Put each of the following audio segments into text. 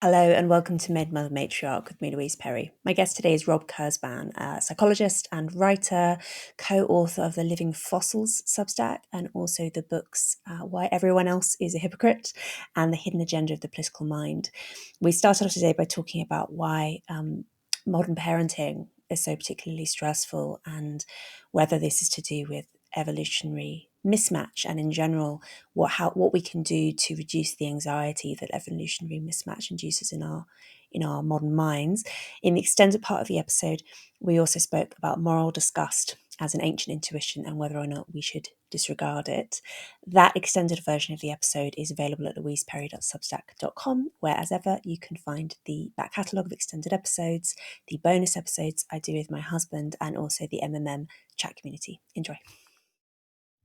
Hello and welcome to Mother Matriarch with me, Louise Perry. My guest today is Rob Kurzban, a psychologist and writer, co-author of the Living Fossils substack, and also the books Why Everyone Else is a Hypocrite and The Hidden Agenda of the Political Mind. We started off today by talking about why modern parenting is so particularly stressful and whether this is to do with evolutionary mismatch and in general what we can do to reduce the anxiety that evolutionary mismatch induces in our modern minds. In the extended part of the episode, we also spoke about moral disgust as an ancient intuition and whether or not we should disregard it. That extended version of the episode is available at louiseperry.substack.com, where, as ever, you can find the back catalogue of extended episodes, the bonus episodes I do with my husband, and also the MMM chat community. Enjoy.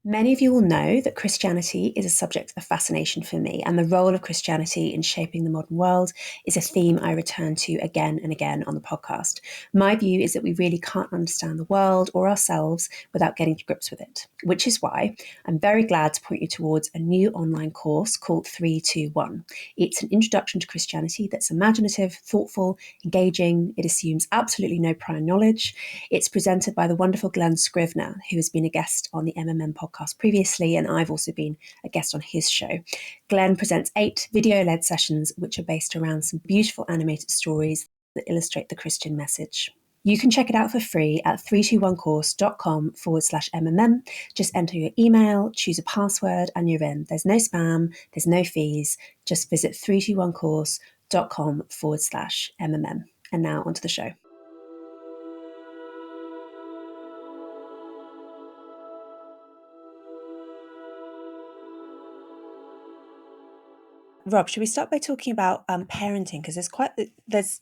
Many of you will know that Christianity is a subject of fascination for me, and the role of Christianity in shaping the modern world is a theme I return to again and again on the podcast. My view is that we really can't understand the world or ourselves without getting to grips with it, which is why I'm very glad to point you towards a new online course called 321. It's an introduction to Christianity that's imaginative, thoughtful, engaging. It assumes absolutely no prior knowledge. It's presented by the wonderful Glenn Scrivener, who has been a guest on the MMM podcast previously, and I've also been a guest on his show. Glenn presents 8 video-led sessions which are based around some beautiful animated stories that illustrate the Christian message. You can check it out for free at 321course.com/MMM. Just enter your email, choose a password, and you're in. There's no spam, there's no fees. Just visit 321course.com/MMM. And now onto the show. Rob, should we start by talking about parenting? Because there's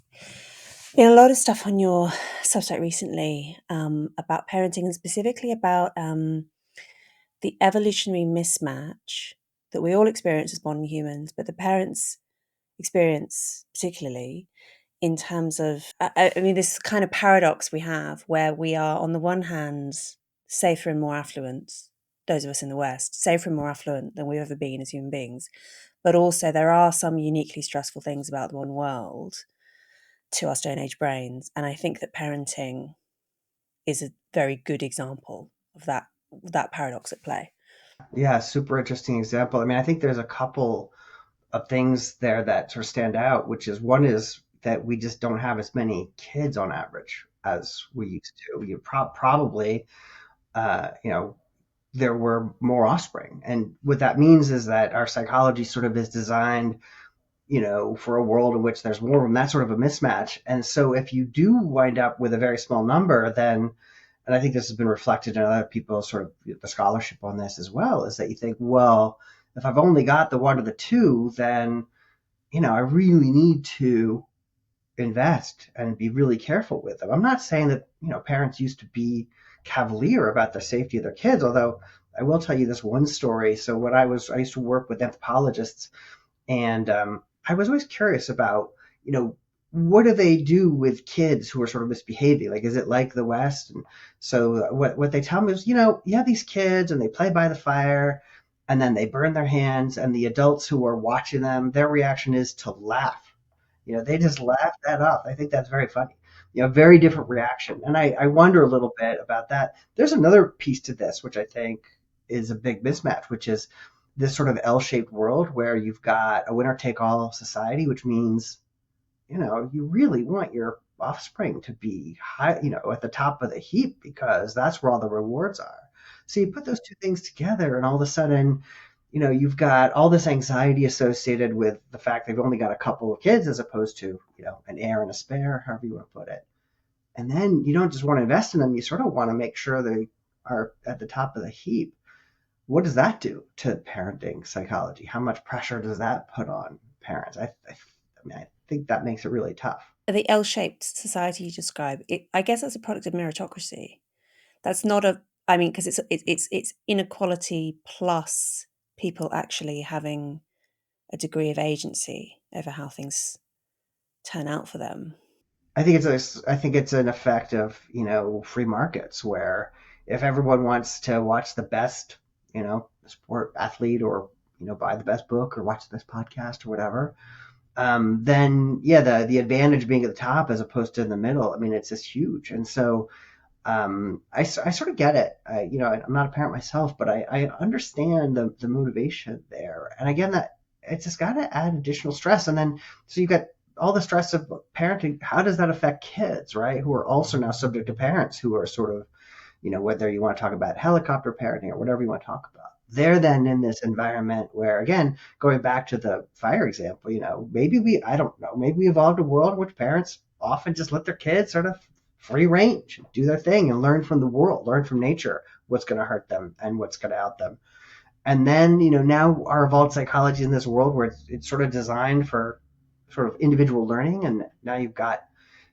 been a lot of stuff on your Substack recently about parenting and specifically about the evolutionary mismatch that we all experience as modern humans, but the parents experience particularly in terms of, I mean, this kind of paradox we have where we are, on the one hand, safer and more affluent, those of us in the West, safer and more affluent than we've ever been as human beings. But also there are some uniquely stressful things about the modern world to our Stone Age brains. And I think that parenting is a very good example of that paradox at play. Yeah, super interesting example. I mean, I think there's a couple of things there that sort of stand out, which is one is that we just don't have as many kids on average as we used to. Probably, uh, you know, there were more offspring. And what that means is that our psychology sort of is designed, for a world in which there's more of them. That's sort of a mismatch. And so if you do wind up with a very small number, then, and I think this has been reflected in other people's sort of the scholarship on this as well, is that you think, well, if I've only got the one or the two, then, I really need to invest and be really careful with them. I'm not saying that, parents used to be cavalier about the safety of their kids, although I will tell you this one story. So when I used to work with anthropologists, and I was always curious about, what do they do with kids who are sort of misbehaving? Like, is it like the West? And so what they tell me is, you have these kids and they play by the fire and then they burn their hands, and the adults who are watching them, their reaction is to laugh. They just laugh that off. I think that's very funny. Very different reaction. And I wonder a little bit about that. There's another piece to this, which I think is a big mismatch, which is this sort of L-shaped world where you've got a winner take all society, which means, you really want your offspring to be high, at the top of the heap because that's where all the rewards are. So you put those two things together and all of a sudden, you've got all this anxiety associated with the fact they've only got a couple of kids as opposed to, an heir and a spare, however you want to put it. And then you don't just want to invest in them, you sort of want to make sure they are at the top of the heap. What does that do to parenting psychology? How much pressure does that put on parents? I think that makes it really tough. The L-shaped society you describe, I guess that's a product of meritocracy. That's not I mean, because it's inequality plus people actually having a degree of agency over how things turn out for them. I think it's an effect of, free markets where if everyone wants to watch the best, sport athlete or, buy the best book or watch the best podcast or whatever, then yeah, the advantage being at the top as opposed to in the middle, I mean, it's just huge. And so I sort of get it. I'm not a parent myself, but I understand the motivation there. And again, that it's just got to add additional stress. And then, so you've got all the stress of parenting. How does that affect kids, right? Who are also now subject to parents who are sort of, whether you want to talk about helicopter parenting or whatever you want to talk about. They're then in this environment where, again, going back to the fire example, I don't know, maybe we evolved a world in which parents often just let their kids sort of free range, do their thing and learn from the world, learn from nature what's going to hurt them and what's going to help them. And then, now our evolved psychology in this world where it's sort of designed for sort of individual learning. And now you don't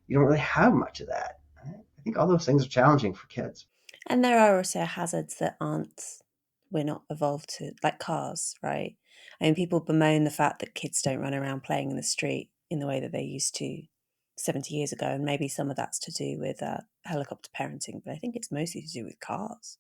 really have much of that. I think all those things are challenging for kids. And there are also hazards that we're not evolved to, like cars, right? I mean, people bemoan the fact that kids don't run around playing in the street in the way that they used to 70 years ago. And maybe some of that's to do with helicopter parenting, but I think it's mostly to do with cars.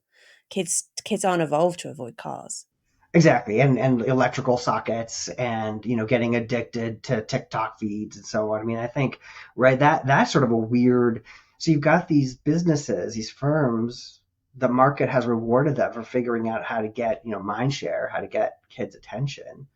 Kids aren't evolved to avoid cars. Exactly, and electrical sockets, and getting addicted to TikTok feeds and so on. I mean, I think right that's sort of a weird. So you've got these businesses, these firms. The market has rewarded them for figuring out how to get mind share, how to get kids' attention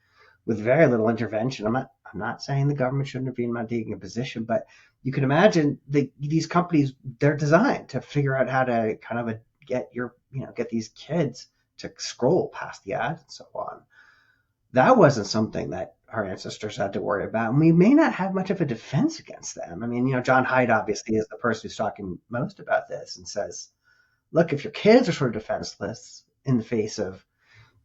with very little intervention. I'm not saying the government shouldn't intervene. I'm not taking a position, but you can imagine these companies, they're designed to figure out how to kind of get these kids to scroll past the ads and so on. That wasn't something that our ancestors had to worry about. And we may not have much of a defense against them. I mean, John Haidt obviously is the person who's talking most about this and says, look, if your kids are sort of defenseless in the face of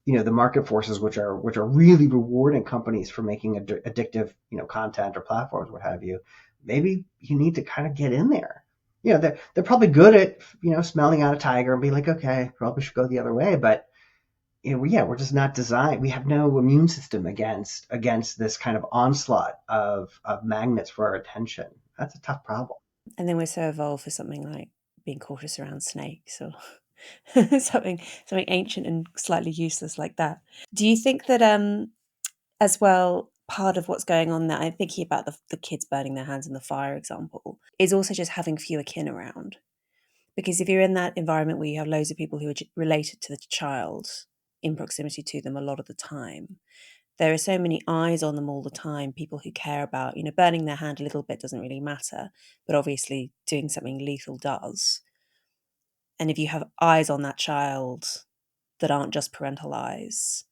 the market forces, which are really rewarding companies for making addictive content or platforms, what have you, maybe you need to kind of get in there. They're probably good at smelling out a tiger and be like, okay, probably should go the other way, but yeah, we're just not designed. We have no immune system against this kind of onslaught of magnets for our attention. That's a tough problem. And then we're so evolved for something like being cautious around snakes or something ancient and slightly useless like that. Do you think that as well, part of what's going on there, I'm thinking about the kids burning their hands in the fire example, is also just having fewer kin around. Because if you're in that environment where you have loads of people who are related to the child in proximity to them a lot of the time, there are so many eyes on them all the time, people who care about, burning their hand a little bit doesn't really matter, but obviously doing something lethal does. And if you have eyes on that child that aren't just parental eyes,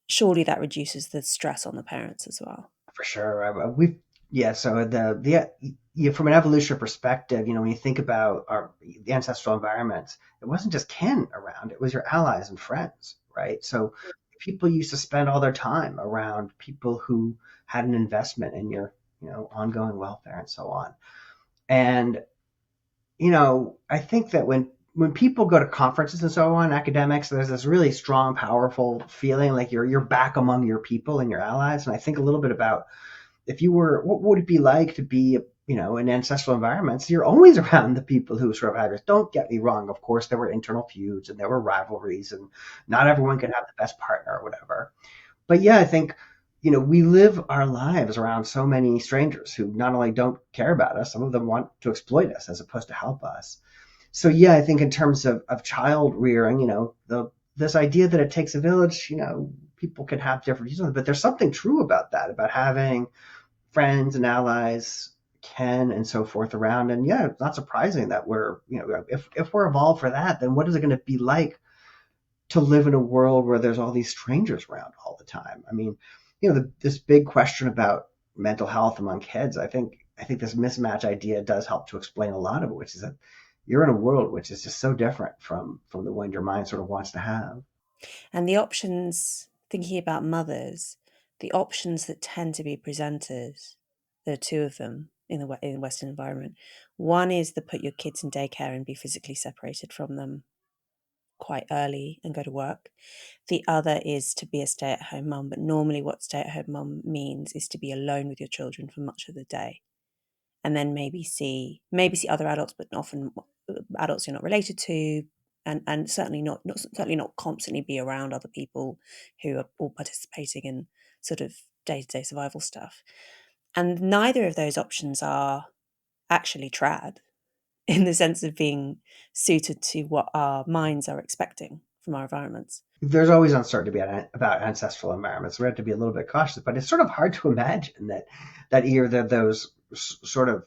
surely that reduces the stress on the parents as well. For sure. We Yeah. So from an evolutionary perspective, when you think about the ancestral environments, it wasn't just kin around; it was your allies and friends, right? So people used to spend all their time around people who had an investment in your ongoing welfare and so on. And I think that when people go to conferences and so on, academics, there's this really strong, powerful feeling like you're back among your people and your allies. And I think a little bit about what would it be like to be, in ancestral environments? You're always around the people who sort of have this. Don't get me wrong. Of course, there were internal feuds and there were rivalries, and not everyone could have the best partner or whatever. But yeah, I think, we live our lives around so many strangers who not only don't care about us, some of them want to exploit us as opposed to help us. So yeah, I think in terms of child rearing, this idea that it takes a village, people can have different views on it, but there's something true about that, about having friends and allies, kin and so forth around. And yeah, it's not surprising that if we're evolved for that, then what is it going to be like to live in a world where there's all these strangers around all the time? I mean, this big question about mental health among kids, I think this mismatch idea does help to explain a lot of it, which is that you're in a world which is just so different from the one your mind sort of wants to have. And the options, thinking about mothers, the options that tend to be presented, there are two of them in the Western environment. One is the put your kids in daycare and be physically separated from them quite early and go to work. The other is to be a stay-at-home mum, but normally what stay-at-home mum means is to be alone with your children for much of the day, and then maybe see other adults, but often adults you're not related to, and certainly not constantly be around other people who are all participating in sort of day-to-day survival stuff. And neither of those options are actually trad in the sense of being suited to what our minds are expecting from our environments. There's always uncertainty about ancestral environments. We have to be a little bit cautious, but it's sort of hard to imagine that either of those sort of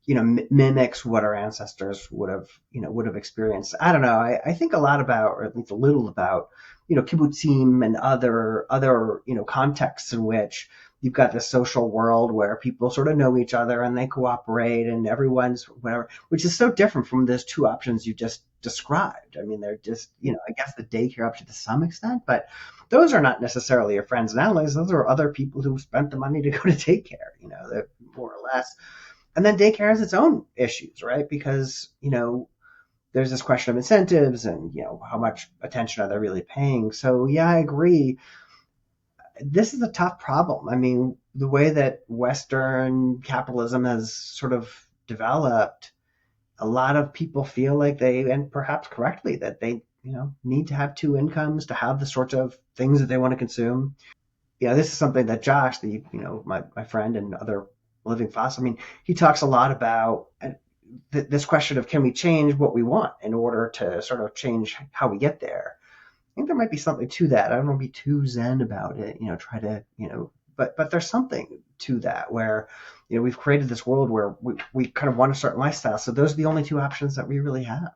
mimics what our ancestors would have experienced. I don't know. I think a lot about, or at least a little about, kibbutzim and other contexts in which you've got this social world where people sort of know each other and they cooperate and everyone's whatever, which is so different from those two options you just described. I mean, they're just, I guess the daycare option to some extent, but those are not necessarily your friends and allies. Those are other people who spent the money to go to daycare, more or less. And then daycare has its own issues, right? Because, there's this question of incentives and, how much attention are they really paying? So, yeah, I agree. This is a tough problem. I mean, the way that Western capitalism has sort of developed, a lot of people feel like they, and perhaps correctly, that they, need to have two incomes to have the sorts of things that they want to consume. This is something that Josh, my friend and other living fossil, I mean, he talks a lot about this question of can we change what we want in order to sort of change how we get there. I think there might be something to that. I don't want to be too zen about it, try to, but there's something to that where, we've created this world where we kind of want a certain lifestyle. So those are the only two options that we really have.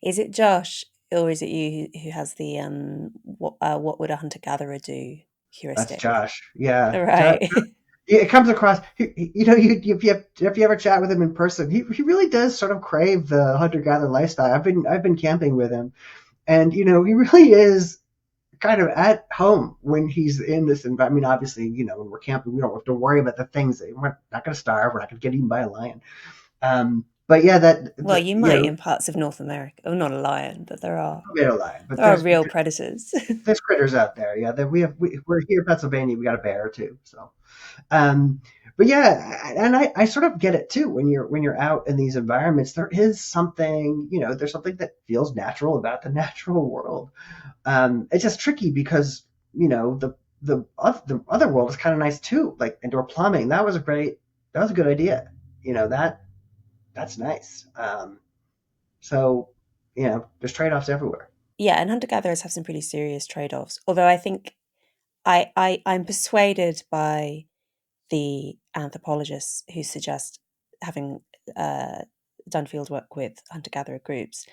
Is it Josh or is it you who has the what would a hunter gatherer do That's heuristic? Josh. Yeah. Josh, Right. it comes across, if you ever chat with him in person, he really does sort of crave the hunter gatherer lifestyle. I've been camping with him, and he really is kind of at home when he's in this environment. I mean, obviously, when we're camping, we don't have to worry about the things that we're not going to starve. We're not going to get eaten by a lion. But yeah, Well, you might in parts of North America. Oh, not a lion, but we had a lion. But there are real predators. there's critters out there. Yeah, that we're here in Pennsylvania. We got a bear too. So, um, but yeah, and I sort of get it too. When you're out in these environments, there is something, there's something that feels natural about the natural world. It's just tricky because the other world is kind of nice too, like indoor plumbing. That was a good idea. That's nice. So there's trade-offs everywhere. Yeah, and hunter gatherers have some pretty serious trade-offs. Although I think I'm persuaded by the anthropologists who suggest, having uh, done field work with hunter gatherer groups,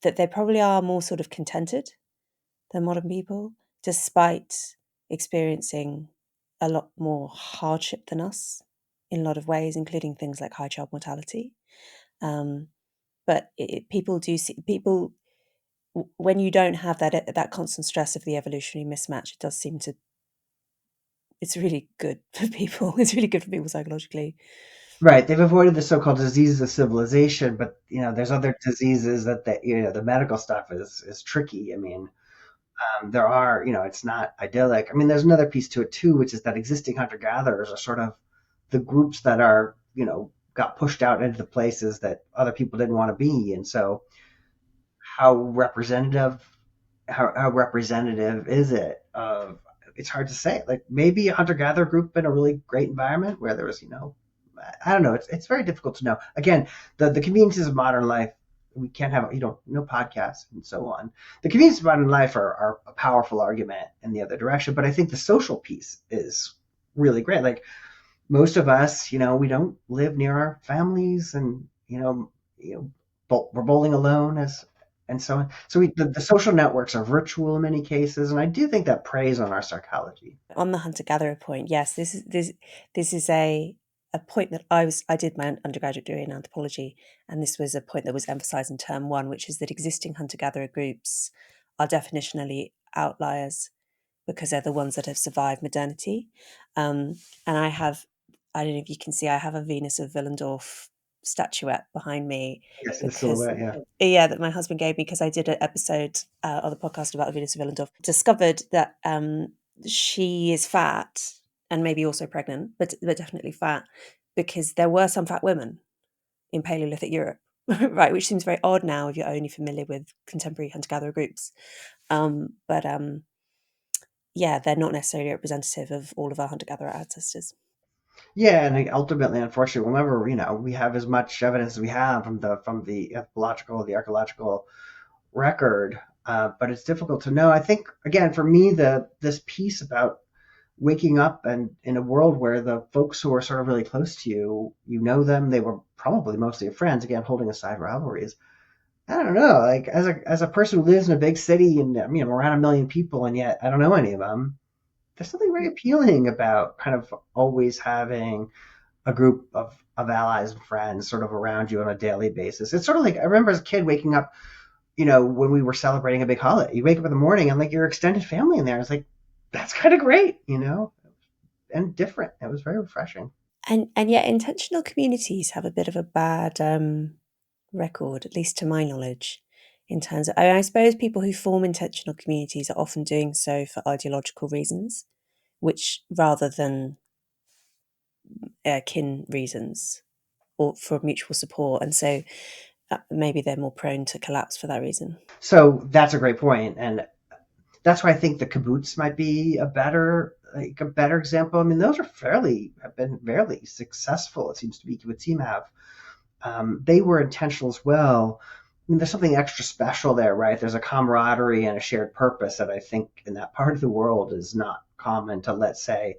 that they probably are more sort of contented than modern people, despite experiencing a lot more hardship than us in a lot of ways, including things like high child mortality. Um, but people do see people when you don't have that constant stress of the evolutionary mismatch. It does seem to. It's really good for people. It's really good for people psychologically. Right. They've avoided the so-called diseases of civilization, but there's other diseases the medical stuff is tricky. I mean, there are, it's not idyllic. I mean, there's another piece to it too, which is that existing hunter-gatherers are sort of the groups that are, got pushed out into the places that other people didn't want to be. And so how representative how representative is it of, it's hard to say. Like maybe a hunter-gatherer group in a really great environment where there was, I don't know. It's very difficult to know. Again, the conveniences of modern life, we can't have, no podcasts and so on. The conveniences of modern life are a powerful argument in the other direction, but I think the social piece is really great. Like most of us, we don't live near our families, and we're bowling alone and so on. So the social networks are virtual in many cases, and I do think that preys on our psychology. On the hunter gatherer point, yes, this is a point that I did my undergraduate degree in anthropology, and this was a point that was emphasised in term one, which is that existing hunter gatherer groups are definitionally outliers because they're the ones that have survived modernity. And I don't know if you can see, I have a Venus of Willendorf statuette behind me Yes, the because, silhouette. Yeah. yeah, that my husband gave me because I did an episode on the podcast about the Venus of Willendorf. Discovered that she is fat and maybe also pregnant, but definitely fat, because there were some fat women in Paleolithic Europe, right? Which seems very odd now if you're only familiar with contemporary hunter-gatherer groups. But yeah, they're not necessarily representative of all of our hunter-gatherer ancestors. Yeah, and ultimately, unfortunately, we'll never, we have as much evidence as we have from the anthropological, the archaeological record, but it's difficult to know. I think again, for me, the this piece about waking up and in a world where the folks who are sort of really close to you, you know them, they were probably mostly your friends. Again, holding aside rivalries. I don't know, like as a person who lives in a big city and I'm around a million people, and yet I don't know any of them. There's something very appealing about kind of always having a group of allies and friends sort of around you on a daily basis. It's sort of like I remember as a kid waking up, when we were celebrating a big holiday. You wake up in the morning and like your extended family in there. It's like that's kind of great, and different. It was very refreshing. And yet, intentional communities have a bit of a bad record, at least to my knowledge, in terms of. I suppose people who form intentional communities are often doing so for ideological reasons, which rather than kin reasons or for mutual support, and so maybe they're more prone to collapse for that reason. So that's a great point, and that's why I think the kibbutz might be a better example. I mean, those have been fairly successful. It seems to be kibbutzim have. They were intentional as well. I mean, there's something extra special there, right? There's a camaraderie and a shared purpose that I think in that part of the world is not common to, let's say,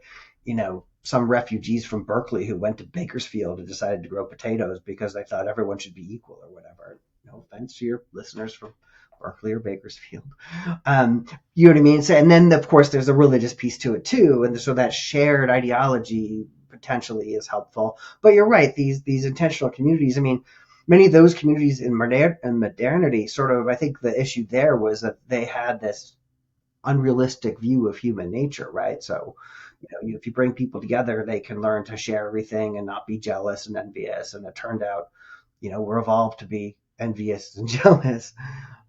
some refugees from Berkeley who went to Bakersfield and decided to grow potatoes because they thought everyone should be equal or whatever. No offense to your listeners from Berkeley or Bakersfield. You know what I mean? So, and then, of course, there's a religious piece to it too. And so that shared ideology potentially is helpful. But you're right, these intentional communities, I mean, many of those communities in modernity sort of, I think the issue there was that they had this unrealistic view of human nature, right? So, if you bring people together, they can learn to share everything and not be jealous and envious. And it turned out, we're evolved to be envious and jealous.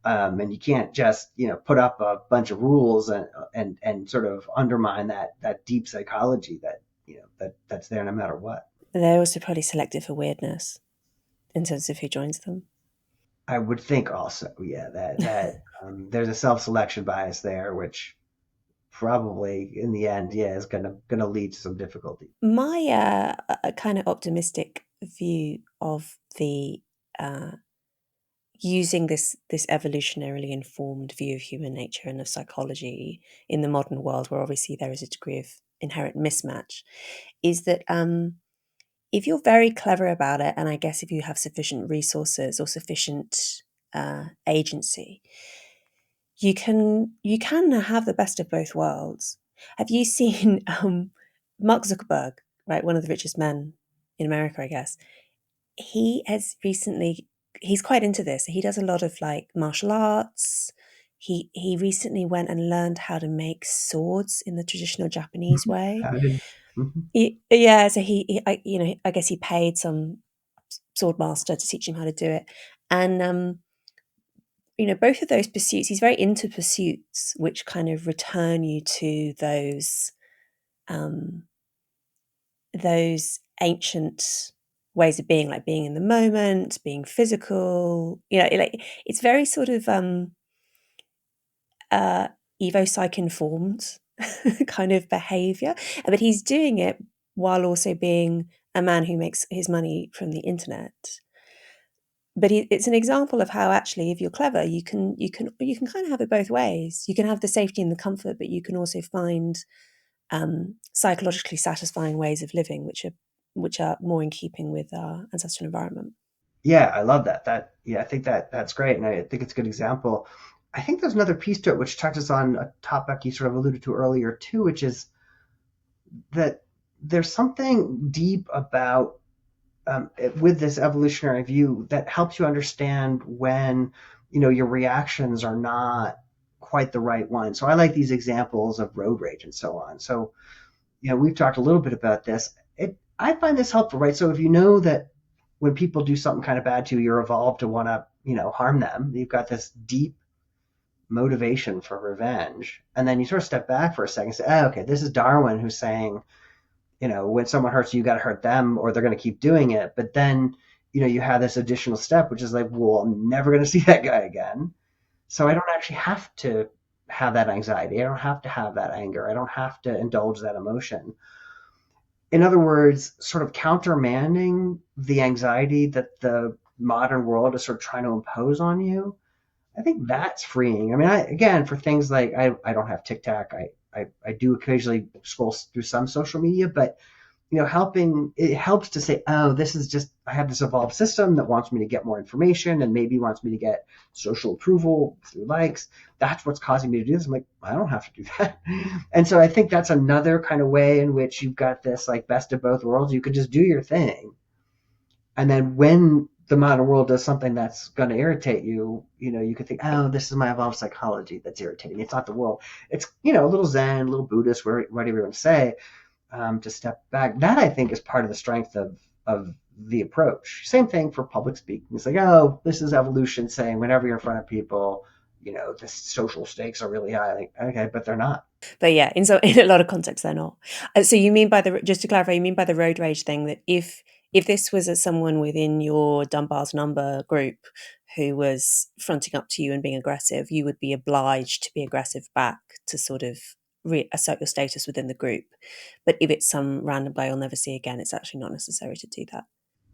And you can't just, put up a bunch of rules and sort of undermine that deep psychology that's there no matter what. They're also probably selective for weirdness in terms of who joins them. I would think also, yeah, that there's a self-selection bias there, which probably in the end, yeah, is gonna lead to some difficulty. My kind of optimistic view of the using this evolutionarily informed view of human nature and of psychology in the modern world, where obviously there is a degree of inherent mismatch, is that if you're very clever about it, and I guess if you have sufficient resources or sufficient agency, you can have the best of both worlds. Have you seen Mark Zuckerberg, right, one of the richest men in America, I guess? He's quite into this. He does a lot of like martial arts. He recently went and learned how to make swords in the traditional Japanese way. How did, mhm. Yeah, so I guess he paid some sword master to teach him how to do it, and both of those pursuits, he's very into pursuits which kind of return you to um, those ancient ways of being, like being in the moment, being physical. It's very sort of uh, evo psych informed kind of behavior, but he's doing it while also being a man who makes his money from the internet. But it's an example of how actually, if you're clever, you can kind of have it both ways. You can have the safety and the comfort, but you can also find psychologically satisfying ways of living, which are more in keeping with our ancestral environment. Yeah, I love that. Yeah, I think that's great, and I think it's a good example. I think there's another piece to it which touches on a topic you sort of alluded to earlier too, which is that there's something deep about with this evolutionary view that helps you understand when your reactions are not quite the right one. So I like these examples of road rage and so on. So we've talked a little bit about this. I find this helpful, right? So if you know that when people do something kind of bad to you, you're evolved to want to harm them. You've got this deep motivation for revenge, and then you sort of step back for a second and say, oh, okay, this is Darwin who's saying when someone hurts you, you got to hurt them or they're going to keep doing it. But then, you have this additional step, which is like, well, I'm never going to see that guy again. So I don't actually have to have that anxiety. I don't have to have that anger. I don't have to indulge that emotion. In other words, sort of countermanding the anxiety that the modern world is sort of trying to impose on you. I think that's freeing. I mean, again, for things like I don't have TikTok. I do occasionally scroll through some social media, but helping it helps to say, oh, this is just I have this evolved system that wants me to get more information and maybe wants me to get social approval through likes. That's what's causing me to do this. I'm like, I don't have to do that. And so I think that's another kind of way in which you've got this like best of both worlds. You could just do your thing, and then when the modern world does something that's going to irritate you, you could think, oh, this is my evolved psychology that's irritating me. It's not the world. It's, a little Zen, a little Buddhist, whatever you want to say, to step back. That I think is part of the strength of the approach. Same thing for public speaking. It's like, oh, this is evolution saying whenever you're in front of people, the social stakes are really high. Like, okay, but they're not. But yeah, in a lot of contexts, they're not. So you mean by just to clarify, you mean by the road rage thing that if this was someone within your Dunbar's number group who was fronting up to you and being aggressive, you would be obliged to be aggressive back to sort of reassert your status within the group. But if it's some random guy you'll never see again, it's actually not necessary to do that.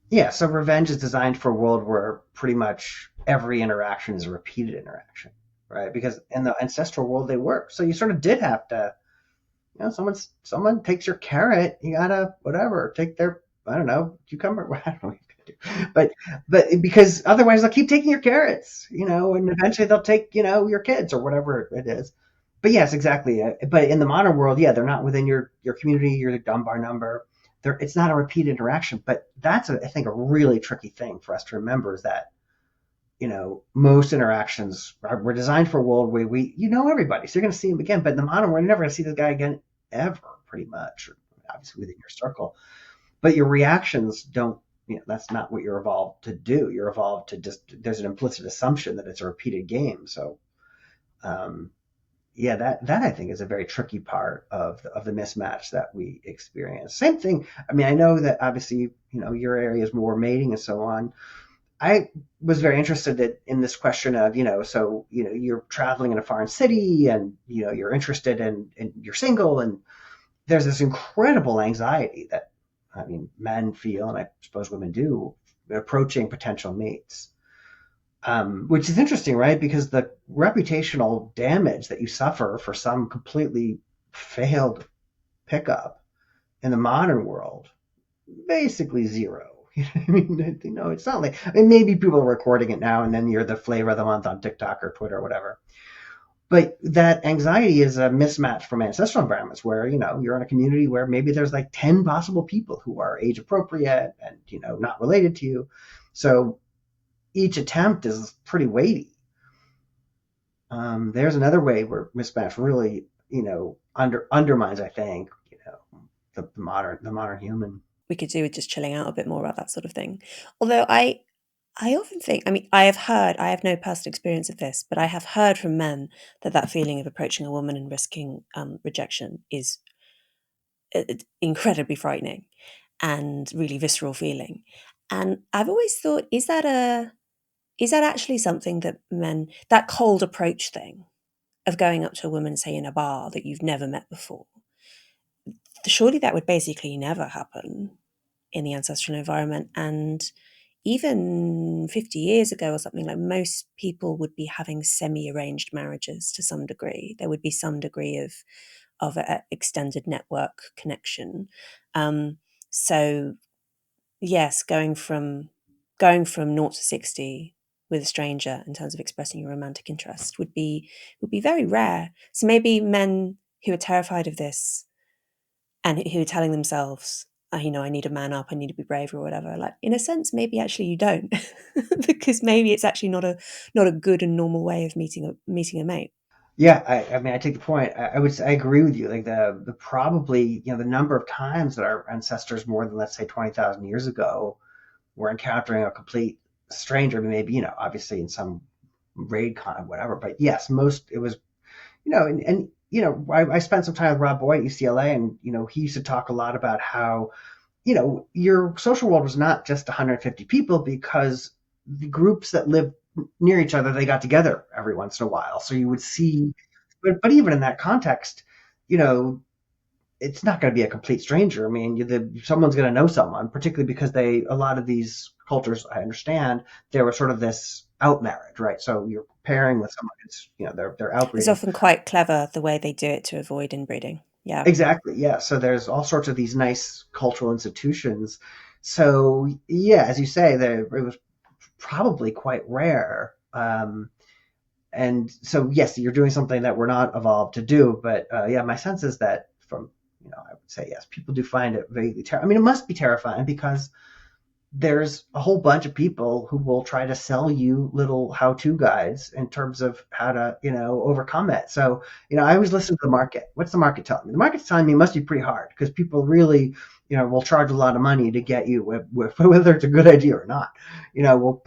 Yeah, so revenge is designed for a world where pretty much every interaction is a repeated interaction, right? Because in the ancestral world they work. So you sort of did have to, someone takes your carrot, you gotta whatever, take their I don't know, cucumber, I don't know what you gotta do. But because otherwise they'll keep taking your carrots, and eventually they'll take, your kids or whatever it is. But yes, exactly. But in the modern world, yeah, they're not within your community, your Dunbar number. It's not a repeat interaction. But that's, I think, a really tricky thing for us to remember is that, most interactions were designed for a world where everybody. So you're going to see them again. But in the modern world, you're never going to see this guy again ever, pretty much, or obviously within your circle. But your reactions don't, that's not what you're evolved to do. You're evolved to there's an implicit assumption that it's a repeated game. So, yeah, that I think is a very tricky part of the mismatch that we experience. Same thing. I mean, I know that obviously, your area is more mating and so on. I was very interested in this question of, so, you're traveling in a foreign city and, you're interested in you're single and there's this incredible anxiety that, I mean, men feel, and I suppose women do, approaching potential mates. Which is interesting, right? Because the reputational damage that you suffer for some completely failed pickup in the modern world, basically zero. I mean, it's not like, I mean, maybe people are recording it now and then you're the flavor of the month on TikTok or Twitter or whatever. But that anxiety is a mismatch from ancestral environments where, you're in a community where maybe there's like 10 possible people who are age appropriate and, not related to you. So each attempt is pretty weighty. There's another way where mismatch really, undermines, I think, the modern human. We could do with just chilling out a bit more about that sort of thing. Although I often think, I mean, I have no personal experience of this, but I have heard from men that feeling of approaching a woman and risking rejection is incredibly frightening and really visceral feeling. And I've always thought, is that actually something that men, that cold approach thing of going up to a woman, say in a bar that you've never met before, surely that would basically never happen in the ancestral environment. And even 50 years ago or something, like most people would be having semi-arranged marriages to some degree. There would be some degree of a extended network connection. So yes, going from 0 to 60 with a stranger in terms of expressing your romantic interest would be very rare. So maybe men who are terrified of this and who are telling themselves, I need to man up, I need to be brave or whatever. Like in a sense, maybe actually you don't, because maybe it's actually not a good and normal way of meeting a mate. Yeah, I mean, I take the point. I agree with you. Like the probably, the number of times that our ancestors more than, let's say, 20,000 years ago were encountering a complete stranger, maybe, obviously in some raid con, whatever. But yes, most, it was, I spent some time with Rob Boyd at UCLA, and, he used to talk a lot about how, your social world was not just 150 people because the groups that lived near each other, they got together every once in a while. So you would see but even in that context, you know, it's not going to be a complete stranger. I mean, someone's going to know someone, particularly because a lot of these cultures, I understand, there was sort of this out marriage, right? So you're pairing with someone who's, they're It's outbreeding. often quite clever the way they do it to avoid inbreeding. Yeah. Exactly. Yeah. So there's all sorts of these nice cultural institutions. So yeah, as you say, it was probably quite rare. And so yes, you're doing something that we're not evolved to do. But yeah, my sense is that I would say yes, people do find it vaguely terrifying. I mean, it must be terrifying because there's a whole bunch of people who will try to sell you little how-to guides in terms of how to, overcome it. So, I always listen to the market. What's the market telling me? The market's telling me it must be pretty hard because people really, will charge a lot of money to get you whether it's a good idea or not. Will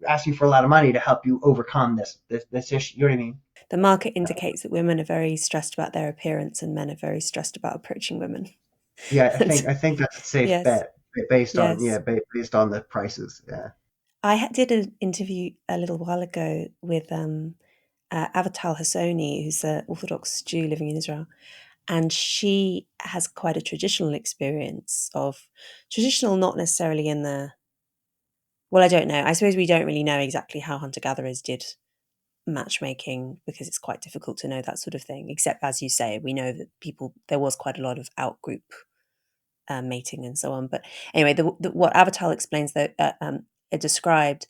ask you for a lot of money to help you overcome this issue. You know what I mean? The market indicates that women are very stressed about their appearance and men are very stressed about approaching women. Yeah, I And think I think that's a safe yes, bet based on yes. based on the prices. Yeah. Did an interview a little while ago with Avital Hassoni, who's an Orthodox Jew living in Israel. And she has quite a traditional experience of traditional, not necessarily in the, well, I don't know. I suppose we don't really know exactly how hunter gatherers did matchmaking because it's quite difficult to know that sort of thing. Except, as you say, we know that there was quite a lot of outgroup mating and so on. But anyway, what Avital explains that described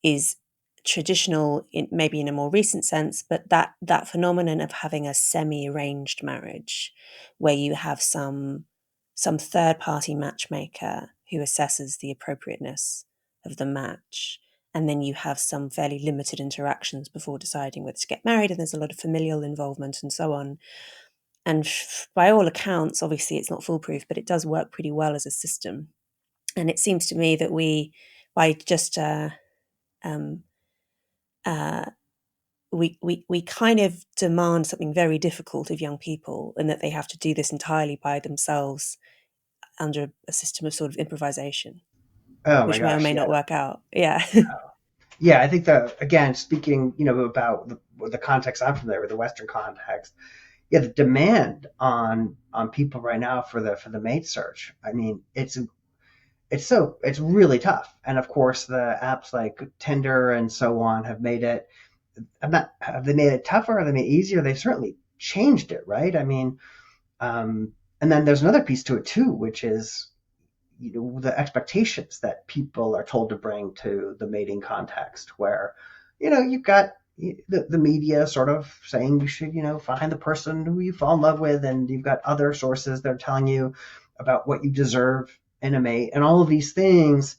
is traditional, maybe in a more recent sense, but that phenomenon of having a semi-arranged marriage, where you have some third-party matchmaker who assesses the appropriateness of the match, and then you have some fairly limited interactions before deciding whether to get married, and there's a lot of familial involvement and so on. And by all accounts, obviously, it's not foolproof, but it does work pretty well as a system. And it seems to me that by just um, uh, we kind of demand something very difficult of young people, and that they have to do this entirely by themselves under a system of sort of improvisation, Oh my which may or gosh. may Yeah. not work out. Yeah. Yeah, I think that again, speaking, about the context I'm familiar with, the Western context. Yeah, the demand on people right now for the mate search. I mean, it's really tough. And of course, the apps like Tinder and so on have made it. Have they made it tougher? Have they made it easier? They've certainly changed it, right? I mean, and then there's another piece to it too, which is the expectations that people are told to bring to the mating context where you've got the media sort of saying you should find the person who you fall in love with, and you've got other sources that are telling you about what you deserve in a mate, and all of these things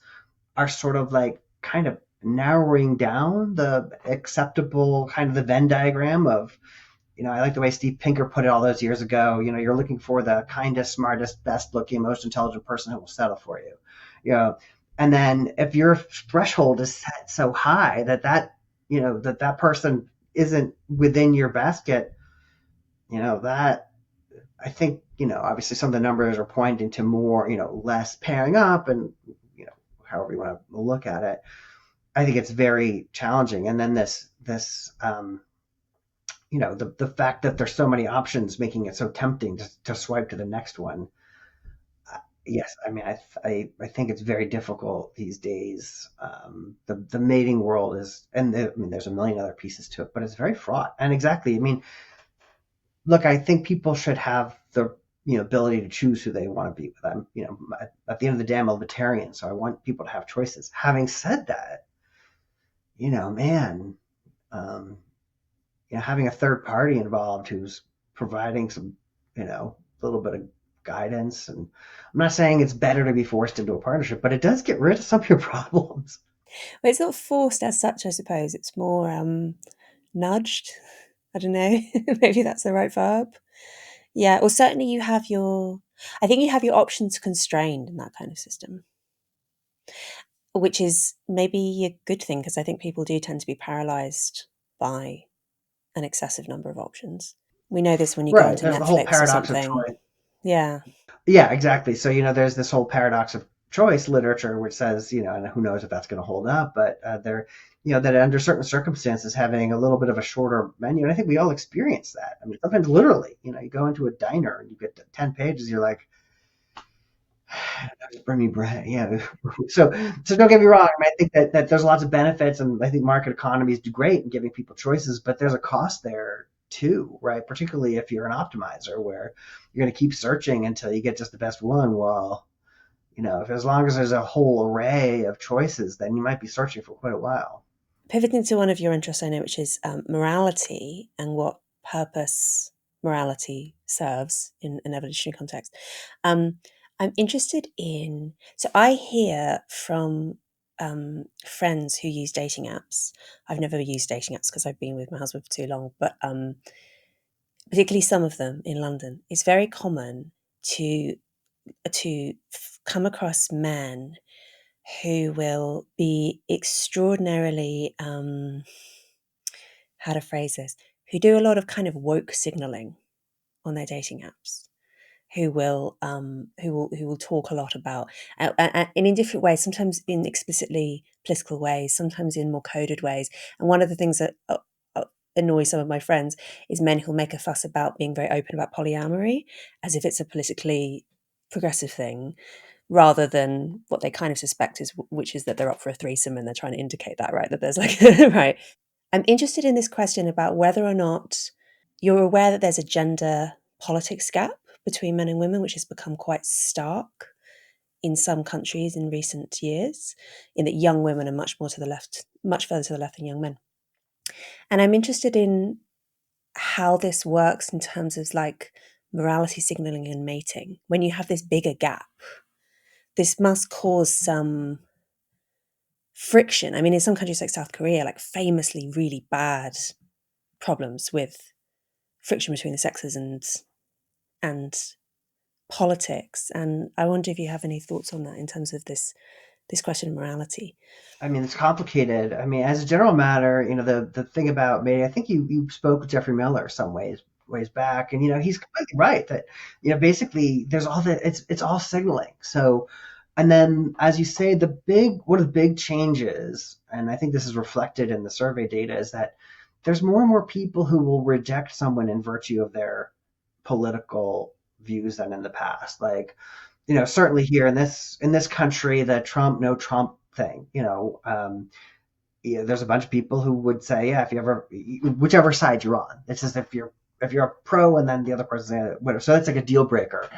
are sort of like kind of narrowing down the acceptable kind of the Venn diagram of I like the way Steve Pinker put it all those years ago. You're looking for the kindest, smartest, best looking, most intelligent person who will settle for you. You know, and then if your threshold is set so high that person isn't within your basket, that I think, obviously some of the numbers are pointing to more, less pairing up and, however you want to look at it. I think it's very challenging. And then the fact that there's so many options making it so tempting to swipe to the next one. Yes, I mean, I think it's very difficult these days. The mating world is, and I mean, there's a million other pieces to it, but it's very fraught. And exactly, I mean, look, I think people should have the ability to choose who they want to be with. At the end of the day, I'm a libertarian, so I want people to have choices. Having said that, man, um, having a third party involved who's providing some, little bit of guidance. And I'm not saying it's better to be forced into a partnership, but it does get rid of some of your problems. Well, it's not forced as such, I suppose. It's more nudged. I don't know. Maybe that's the right verb. Yeah. Or certainly I think you have your options constrained in that kind of system, which is maybe a good thing because I think people do tend to be paralyzed by an excessive number of options. We know this when you go Right. onto There's the whole Netflix or paradox of something. choice. Yeah. Yeah, exactly. So, there's this whole paradox of choice literature, which says, and who knows if that's going to hold up, but that under certain circumstances, having a little bit of a shorter menu. And I think we all experience that. I mean, sometimes literally, you go into a diner and you get to 10 pages, you're like, just bring me bread. Yeah. So don't get me wrong. I mean, I think that there's lots of benefits, and I think market economies do great in giving people choices, but there's a cost there too, right? Particularly if you're an optimizer where you're going to keep searching until you get just the best one. Well, if as long as there's a whole array of choices, then you might be searching for quite a while. Pivoting to one of your interests, I know, which is morality and what purpose morality serves in an evolutionary context. I'm interested in, so I hear from friends who use dating apps. I've never used dating apps because I've been with my husband for too long, but particularly some of them in London, it's very common to come across men who will be extraordinarily, how to phrase this, who do a lot of kind of woke signaling on their dating apps, who will talk a lot about, and in different ways, sometimes in explicitly political ways, sometimes in more coded ways. And one of the things that annoys some of my friends is men who'll make a fuss about being very open about polyamory, as if it's a politically progressive thing, rather than what they kind of suspect is, which is that they're up for a threesome and they're trying to indicate that, right? That there's like, right. I'm interested in this question about whether or not you're aware that there's a gender politics gap between men and women, which has become quite stark in some countries in recent years, in that young women are much more to the left, much further to the left than young men. And I'm interested in how this works in terms of like morality signaling and mating. When you have this bigger gap, this must cause some friction. I mean, in some countries like South Korea, like famously really bad problems with friction between the sexes and politics. And I wonder if you have any thoughts on that in terms of this question of morality. I mean, it's complicated. I mean, as a general matter, the thing about me, I think you spoke with Jeffrey Miller some ways back, and he's completely right that basically there's all that it's all signaling. So, and then as you say, one of the big changes, and I think this is reflected in the survey data, is that there's more and more people who will reject someone in virtue of their political views than in the past. Like, certainly here in this country, the Trump no Trump thing, there's a bunch of people who would say, yeah, if you ever, whichever side you're on, it's just if you're a pro and then the other person, whatever. So that's like a deal breaker.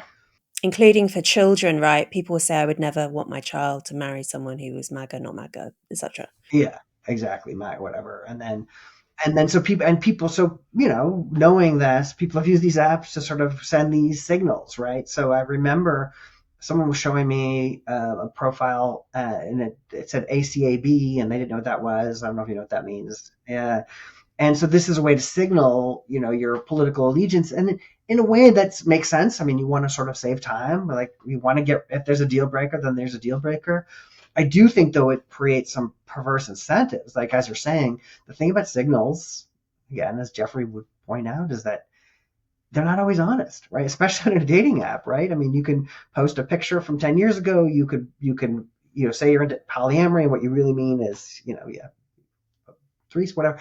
Including for children, right? People say I would never want my child to marry someone who was MAGA, not MAGA, etc. Yeah, exactly, my whatever. And then so people so knowing this, people have used these apps to sort of send these signals, right? So I remember someone was showing me a profile, and it said ACAB, and they didn't know what that was. I don't know if you know what that means. Yeah. And so this is a way to signal, your political allegiance, and in a way that makes sense. I mean, you want to sort of save time. Like, you want to get, if there's a deal breaker, then there's a deal breaker. I do think, though, it creates some perverse incentives. Like, as you're saying, the thing about signals, again, as Jeffrey would point out, is that they're not always honest, right? Especially on a dating app, right? I mean, you can post a picture from 10 years ago. You can say you're into polyamory, and what you really mean is, yeah, threes, whatever.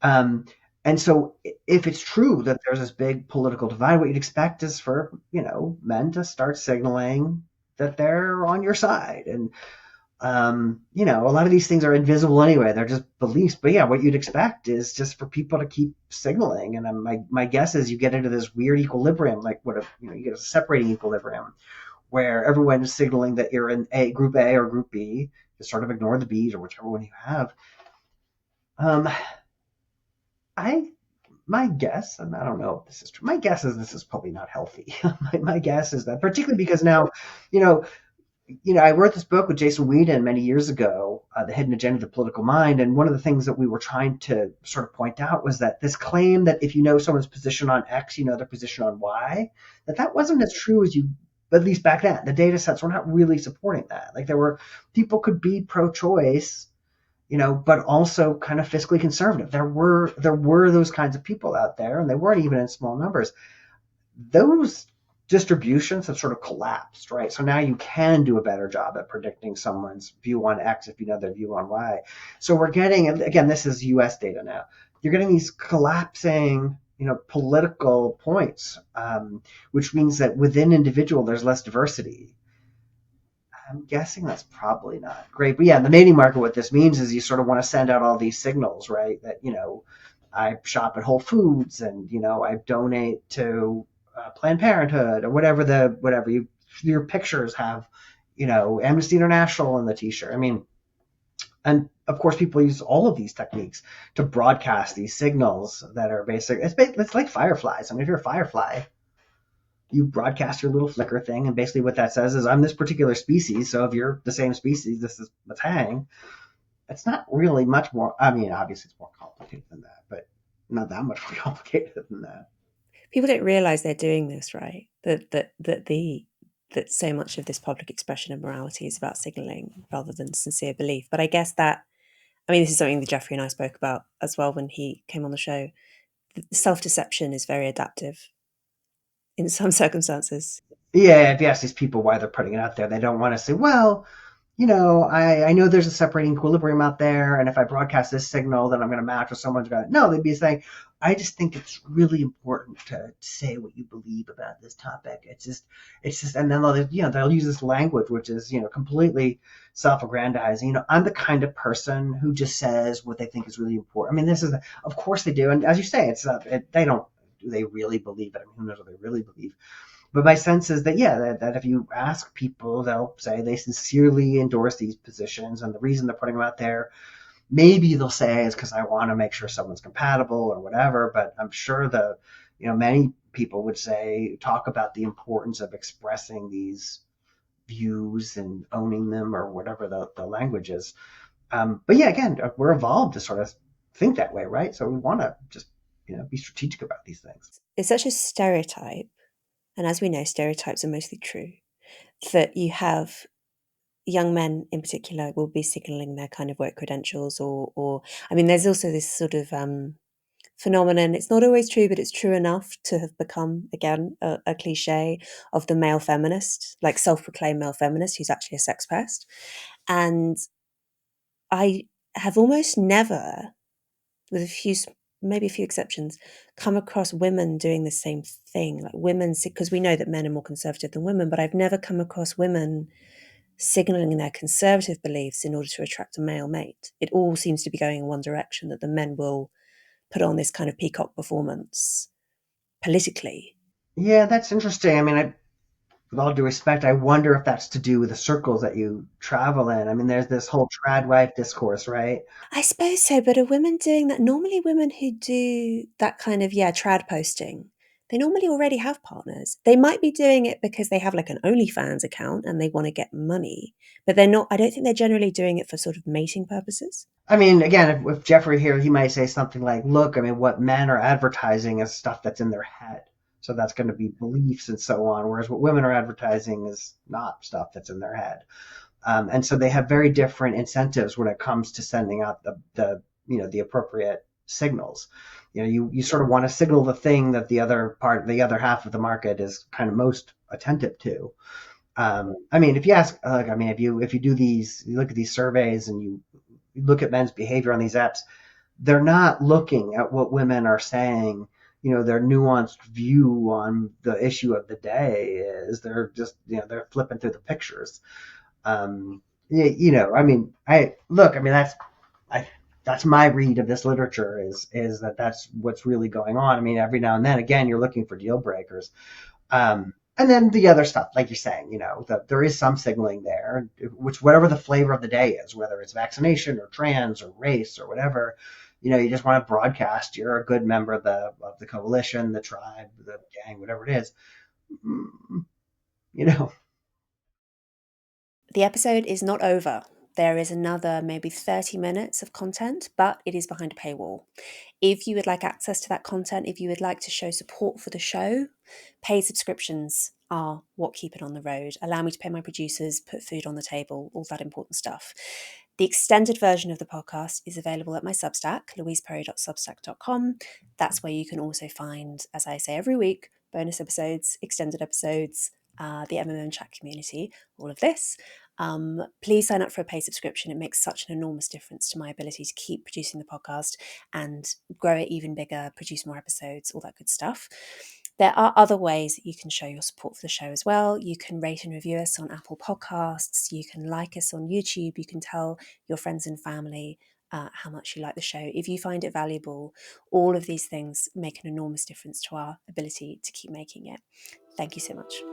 Um, and so if it's true that there's this big political divide, what you'd expect is for, men to start signaling that they're on your side. And a lot of these things are invisible anyway. They're just beliefs. But yeah, what you'd expect is just for people to keep signaling. And my guess is you get into this weird equilibrium, like you get a separating equilibrium where everyone is signaling that you're in group A or group B, to sort of ignore the B's or whichever one you have. Um, I My guess, and I don't know if this is true. My guess is this is probably not healthy. my guess is that, particularly because now, you know, I wrote this book with Jason Whedon many years ago, The Hidden Agenda of the Political Mind. And one of the things that we were trying to sort of point out was that this claim that if you know someone's position on X, you know their position on Y, that wasn't as true as at least back then. The data sets were not really supporting that. Like, people could be pro-choice, but also kind of fiscally conservative. There were those kinds of people out there, and they weren't even in small numbers. Those distributions have sort of collapsed, right? So now you can do a better job at predicting someone's view on X if you know their view on Y. So we're getting, again, this is US data now. You're getting these collapsing, political points, which means that within individual, there's less diversity. I'm guessing that's probably not great. But yeah, in the mating market, what this means is you sort of want to send out all these signals, right? That, I shop at Whole Foods and, I donate to Planned Parenthood or whatever your pictures have, Amnesty International in the t-shirt. I mean, and of course, people use all of these techniques to broadcast these signals that are basic. It's like fireflies. I mean, if you're a firefly, you broadcast your little flicker thing, and basically what that says is I'm this particular species, so if you're the same species, this is what's hanging. It's not really much more. I mean, obviously it's more complicated than that, but not that much more complicated than that. People don't realize they're doing this, right? That so much of this public expression of morality is about signaling rather than sincere belief. But I guess that, I mean, this is something that Jeffrey and I spoke about as well when he came on the show. Self-deception is very adaptive in some circumstances. Yeah, if you ask these people why they're putting it out there, they don't want to say, well, I know there's a separating equilibrium out there, and if I broadcast this signal, then I'm going to match with someone's going to. No, they'd be saying, I just think it's really important to say what you believe about this topic. It's just, and then they'll use this language, which is, completely self-aggrandizing. I'm the kind of person who just says what they think is really important. I mean, of course they do. And as you say, they don't, do they really believe it? I mean, who knows what they really believe? But my sense is that, yeah, that if you ask people, they'll say they sincerely endorse these positions, and the reason they're putting them out there, maybe they'll say is because I want to make sure someone's compatible or whatever. But I'm sure many people would say talk about the importance of expressing these views and owning them or whatever the language is. But yeah, again, we're evolved to sort of think that way, right? So we want to just be strategic about these things. It's such a stereotype, and as we know, stereotypes are mostly true, that you have young men in particular will be signaling their kind of work credentials or I mean, there's also this sort of phenomenon. It's not always true, but it's true enough to have become, again, a cliche of the male feminist, like self-proclaimed male feminist who's actually a sex pest. And I have almost never, with maybe a few exceptions, come across women doing the same thing. Like women, because we know that men are more conservative than women, but I've never come across women signaling their conservative beliefs in order to attract a male mate. It all seems to be going in one direction, that the men will put on this kind of peacock performance politically. Yeah, that's interesting. I mean, with all due respect, I wonder if that's to do with the circles that you travel in. I mean, there's this whole trad wife discourse, right? I suppose so, but are women doing that? Normally women who do that kind of, yeah, trad posting, they normally already have partners. They might be doing it because they have like an OnlyFans account and they want to get money, but they're not, I don't think they're generally doing it for sort of mating purposes. I mean, again, if Jeffrey here, he might say something like, look, I mean, what men are advertising is stuff that's in their head. So that's going to be beliefs and so on. Whereas what women are advertising is not stuff that's in their head. And so they have very different incentives when it comes to sending out the appropriate signals. You sort of want to signal the thing that the other half of the market is kind of most attentive to. I mean, if you ask, I mean, if you look at these surveys and you look at men's behavior on these apps, they're not looking at what women are saying. Their nuanced view on the issue of the day is. They're just, they're flipping through the pictures. I mean, I mean, that's my read of this literature is that's what's really going on. I mean, every now and then, again, you're looking for deal breakers. And then the other stuff, like you're saying, there is some signaling there, which whatever the flavor of the day is, whether it's vaccination or trans or race or whatever, you just want to broadcast you're a good member of the coalition, the tribe, the gang, whatever it is. Mm, you know, The episode is not over. There is another maybe 30 minutes of content, but it is behind a paywall. If you would like access to that content, if you would like to show support for the show, paid subscriptions are what keep it on the road. Allow me to pay my producers, put food on the table, all that important stuff. The extended version of the podcast is available at my Substack, louiseperry.substack.com. That's where you can also find, as I say every week, bonus episodes, extended episodes, the MMM chat community, all of this. Please sign up for a paid subscription. It makes such an enormous difference to my ability to keep producing the podcast and grow it even bigger, produce more episodes, all that good stuff. There are other ways that you can show your support for the show as well. You can rate and review us on Apple Podcasts. You can like us on YouTube. You can tell your friends and family how much you like the show. If you find it valuable, all of these things make an enormous difference to our ability to keep making it. Thank you so much.